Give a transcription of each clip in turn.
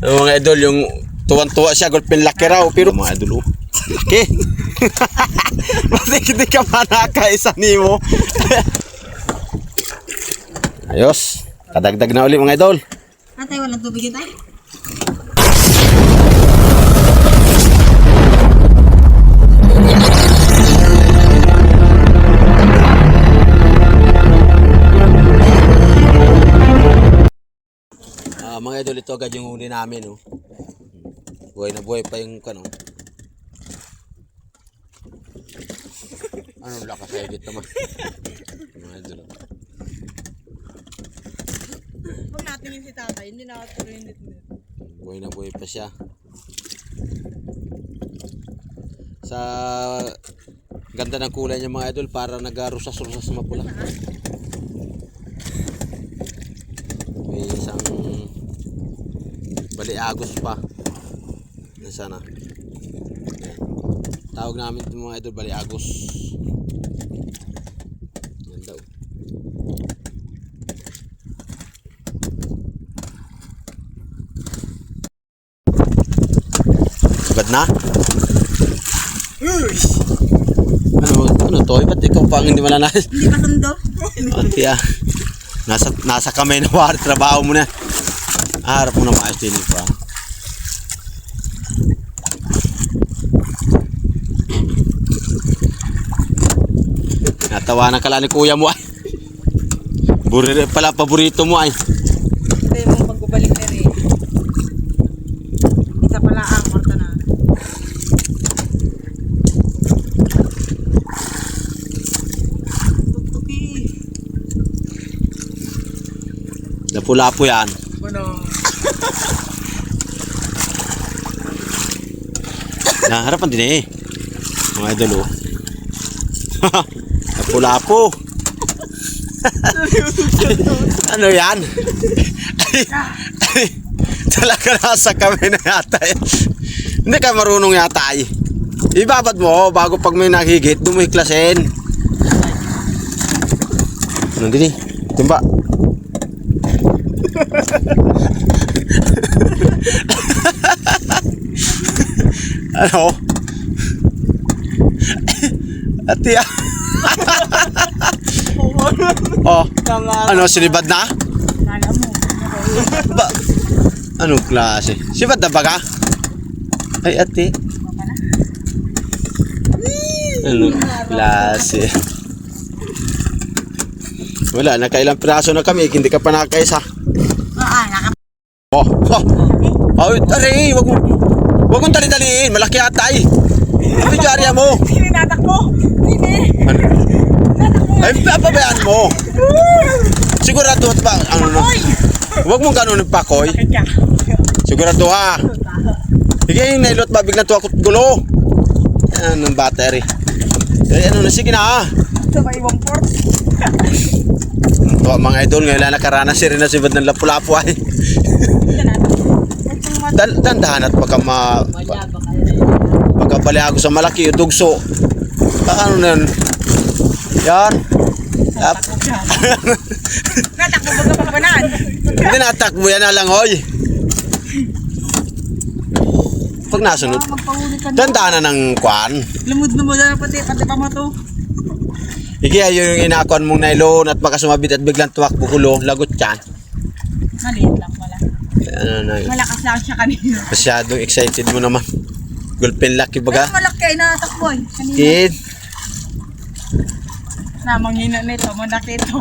Mga idol, yung tuwan-tuwa siya, gulpin laki raw. Pero mga idol, laki. Bakit hindi ka pa nakaisa nimo? Ayos, kadagdag na uli mga idol. Atay, walang tubig tayo. Mga idol, ito agad yung huli namin, oh. Buhay na buhay pa yung kano. Anong lakas ay dito naman? Mga idol. Huwag natin yung si tatay, hindi na tuloy yung dito. Buhay na buhay pa siya. Sa ganda ng kulay niya mga idol, para nag-rusas-rusas na mapula. May isang baliagos pa. Yan sana. Tawag namin itong mga idol, baliagos. Yan daw. Sugad na? Ano to? Ba't ikaw pa ang hindi malanas? Hindi pa sundo. Ate ah. Nasa kamay na wari, trabaho mo na. Harap mo na maayos din pa. Natawa na kala ni kuya mo ay. Burire pala, paborito mo ay. Hindi mo magbabalik na rin. Isa pala ang kwarta na. Tuki. Lapu-lapu yan. Bueno. Harapan din eh. Mga idol oh. Lapu-lapu. Ano yan? Talaga nasa kami na yata yan. Hindi ka marunong yata eh. Ibabad mo bago pag may naghigit, doon mo iklasin. Ano din eh? Tumba. Ano? Ati ah. Oh, ano, sinibad na? Kala mo. Ba? Anong klase? Sibad na ba ka? Ay, ate. Anong klase? Wala, nakailang piraso na kami. Hindi ka pa nakakaisa. Oh, oh. Oh, tari, wag mong dali-daliin. Malaki ata eh. Ano yung dyarya mo? Sininatak mo. Hindi. Ano? Ay, papabayaan mo. Sigurado ba? Ano na? Huwag mong ganun ng pakoy. Sigurado ha. Sige, yung nailot ba? Biglang tuwakot gulo. Yan ang battery. Eh, ano na? Sige na. Ito ba ibang port? Ito mga idol. Ngayon nakaranas si Rina sibad ng lapu-lapu ay. Dandahan at pagkabali ako sa malaki yung dugso. Ano na yun? Yan. Natakbo ba ka papanan? Hindi natakbo yan na lang hoy. Pag nasunod, dandahan na ng kwan. Lumud na pati pa mo to. Iki yung inakuan mong nylon at baka sumabit at biglang tuwakbo kulo. Lagot yan. Maliit lang pala. Ano na yun? Malakas lang siya kanina. Masyadong excited mo naman. Gulpin laki baga. Ay, malaki ay natatakbo eh. Kanina. Kid. Namanghina nito, malaki ito.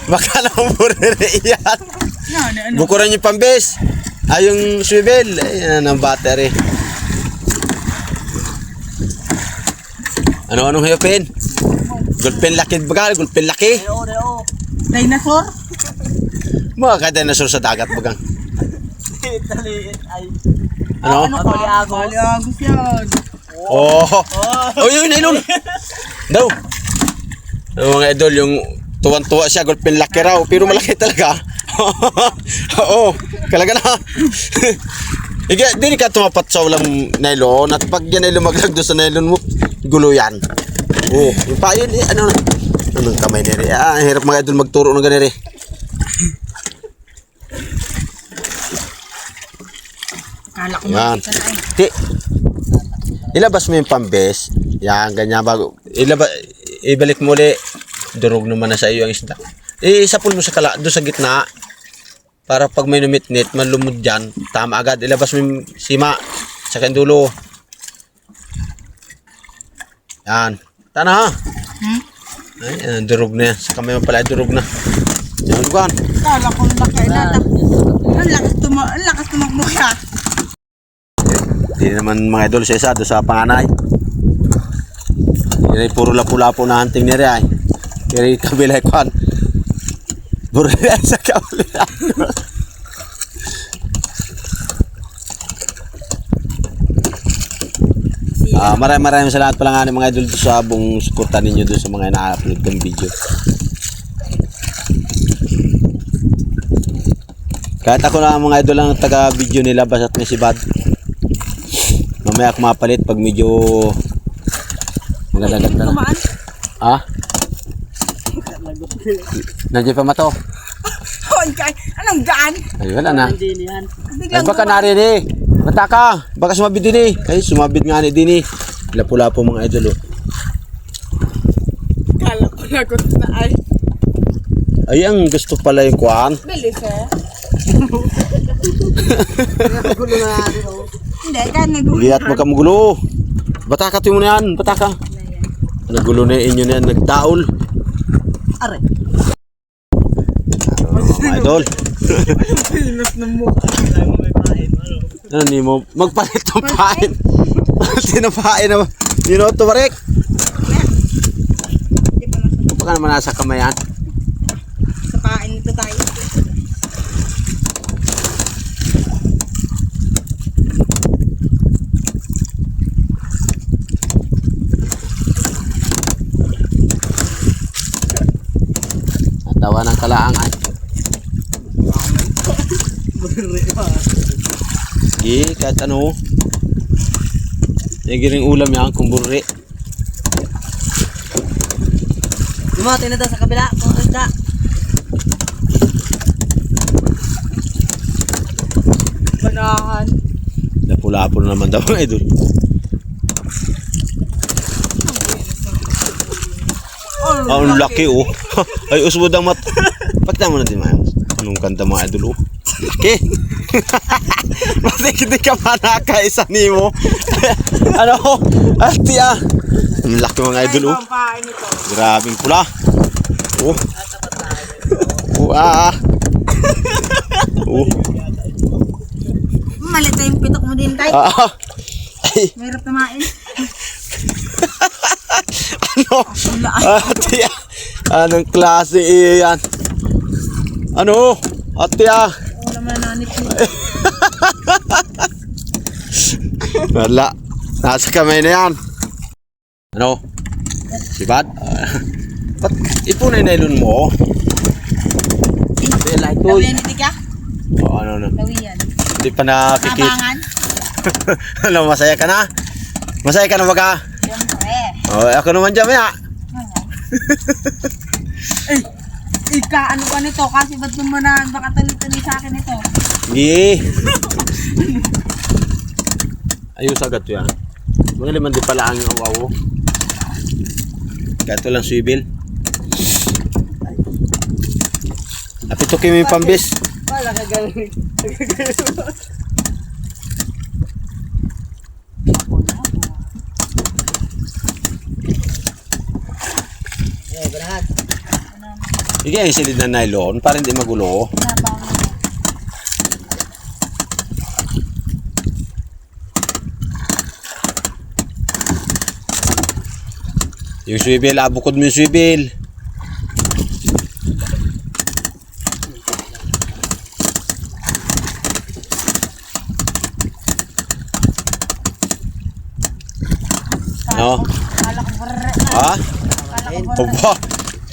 Baka lang burere yan. Ano? Bukuran yung pambes. Ay yung swivel. Ayan ang battery. Anong hayopin? Gulpin laki baga. Gulpin laki. Deo. Dinosaur? Mga ka-dinosaur sa dagat bagang. Taliit ay. Ano? Baliagos yan. Oh. Oh, yun, nylon. Daw. Mga idol, yung tuwan-tuwa siya, gulpin laki raw, pero malaki talaga. Oo, kalaga na. Hindi ka tumapat sa ulang nylon, at pag yan ay lumaglag doon sa nylon mo, gulo yan. Oh, yung pa yun, anong kamay nere. Hirap mga idol magturo ng ganere. Kala ko Yan. makita na eh. Di, ilabas mo yung pambes. Yan, ganyan bago. Ibalik mo ulit. Durog naman na sa iyo ang isda. Isapul mo sa doon sa gitna. Para pag may numitnit, malumod dyan. Tama agad. Ilabas mo yung sima. Saka yung dulo. Yan. Tana ha. Ay, durog na yan. Sa kamay mo pala, durog na. Yan, lugan. Kala ko laki na. Ang lakas tumakbo siya. Hindi naman mga idol sa isa, doon sa panganay. Yan ay puro lapu-lapu na hunting ni Ray. Kaya kabila ikuan. Puro yan sa kabila. Maraming salamat pala nga ng mga idol sa buong suporta ninyo doon sa mga ina-upload kong video. Kahit ako na mga idol lang taga-video nila basat ni si Bad. Mamaya ako mapalit pag medyo magaganda na. Kumaan. Ha? Nandiyan pa mato. Anong gaan? Ay, wala na. Ay, Biglang baka narinig. Bata ka. Baka sumabid din eh. Ay, sumabid nga ni din eh. Lapu-lapu mga idol oh. Kala ko lagot na ay. Ay, ang gusto pala yung kuhaan. Bilis eh. Hindi, kan nagulo. Lihat mo ka magulo. Bata ka mo na yan. Bata ka. Nagulo na inyo na yan. Nagtaol. Are. Mga idol. Pinos ng mukha. Ano ni mo? Magpalit ng pain. Tinapain na. Minuto barek. Baka naman nasa kamayan. Sa pain nito tayo. Tawa ng kalaangan. Sige, kahit ano. Nagiring ulam yan kung burri. Dumating na daw sa kabila. Kung isda. Banahan. Lapu-lapu na naman daw mga idol. Oh, ang laki oh. Ay, usbod ang mat. Pakita mo natin mga. Anong kanta mga idol oh. Laki. Bakit hindi ka pa nakaisa ni mo? Ano? Ati ah. Ang laki mga idol oh. Pain ito. Grabing pula. Oh. Oh ah. Oh. Malit na yung pitok mo din tayo. Ah. Ay. Mahirap tamain. Ano? Ate ah. Anong klase yan? Ano? Ate ah. Wala man nanit mo. Wala. Nasa kamay na yan. Ano? Si Bad? Ba't ipunay na ilon mo? Hindi, like to. Lawiyan hindi ka? Oh, ano. Lawiyan. Hindi pa nakikita. Abangan? Ano, masaya ka na? Masaya ka na ba ka? Siyempre. Oh, ako naman dyan ya. Ika, ano ka nito? Kasi ba't naman na baka tali-tali sa akin ito? Hindi. Ayos agad to yan. Mga liman di pala ang awaw. Kato lang swivel. Apitokin mo yung pambis. Wala ka galing. Bigyan yung silid na nylon para hindi magulo. Yung swivel, abukod mo yung swivel. Ano? Ha? Aba,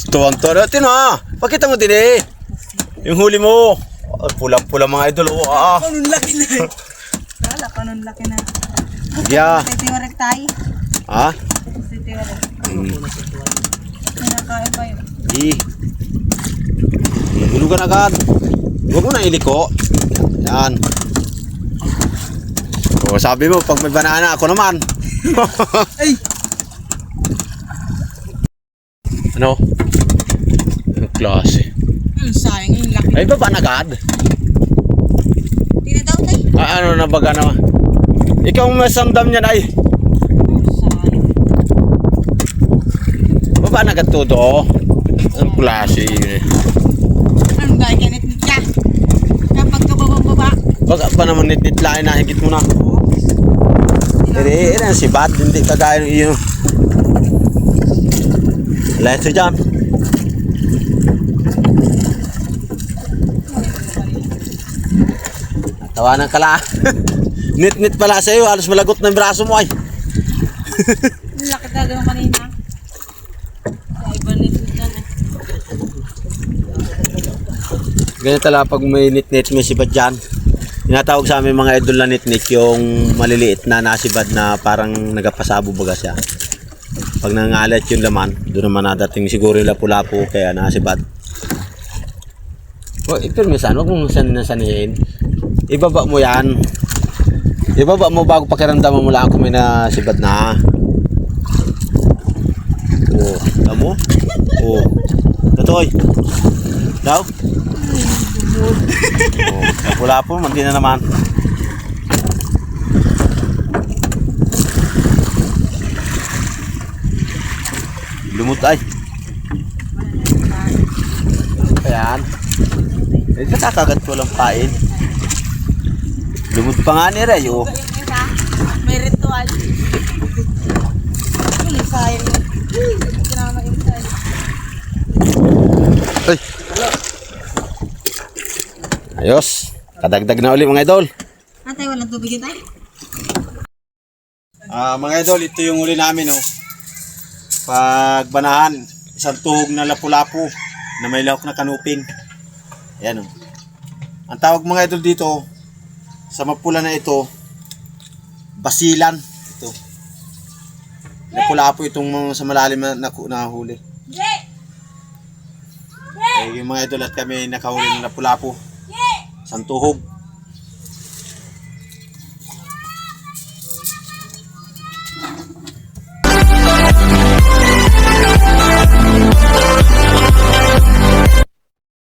tuwang-tuwa natin ha. Pakita mo din eh. Yung huli mo. Pulang-pula mga idol. Oh, Kanun laki na. Kala, kanun laki na. yeah. Titiwarek tayo. Ha? Titiwarek. Hmm. Kinakain pa yun. Gulugan agad. Huwag mo na iliko. Yan. O, sabi mo, pag may banana, ako naman. Ay! Ano? Ang klase. Sayang yung laki. Ay, baba na agad. Tingnan daw tayo. Ah, ano na baga naman? Ikaw masamdam niyan ay. Sayang. Baba na agad todo. Ang klase yun eh. Anong gaya kanit ka? Kapag kababang-baba. Baga pa naman nitlain na, higit mo na. Ere, si Bad, hindi kagaya ng iyo. Let's dyan. Tawanan ka la. Nit-nit pala sa iyo, halos malagot ng braso mo ay. Ang laki talaga ng kanina. Sa iba nito dyan eh. Ganyan talaga pag may nit-nit, may sibad dyan. Tinatawag sa amin mga idol na nit-nit, yung maliliit na nasibad na parang nagapasabo baga siya. Pag nangalat yung laman, doon naman nadating siguro yung lapu-lapu, kaya nasibad. O, ipirmisan, huwag mong sanihin. Ibaba mo yan. Ibaba mo bago pakiramdaman mo lang kung may nasibad na. O, alam mo? O, tatoy. Daw? O, lapu-lapu, mandi na naman. Lumot ay. Ayan. Eh, nakakagat ko lang kain. Lumot pa nga ni Ray, oh. Yung isa, may ritual. Ay, sayang yun. Hindi ko na ma-inside. Ay. Ayos. Kadagdag na uli mga idol. Atay, walang tubig yun tayo. Mga idol, ito yung uli namin, oh. Pagbanahan, isang tuhog na lapu-lapu na may lahok na kanuping. Ayan, oh. Ang tawag mga idol dito, sa mapula na ito, basilan. Ito. Lapu-lapu itong sa malalim na nahuli. Ay, yung mga idol at kami nakahuli ng lapu-lapu. Isang tuhog.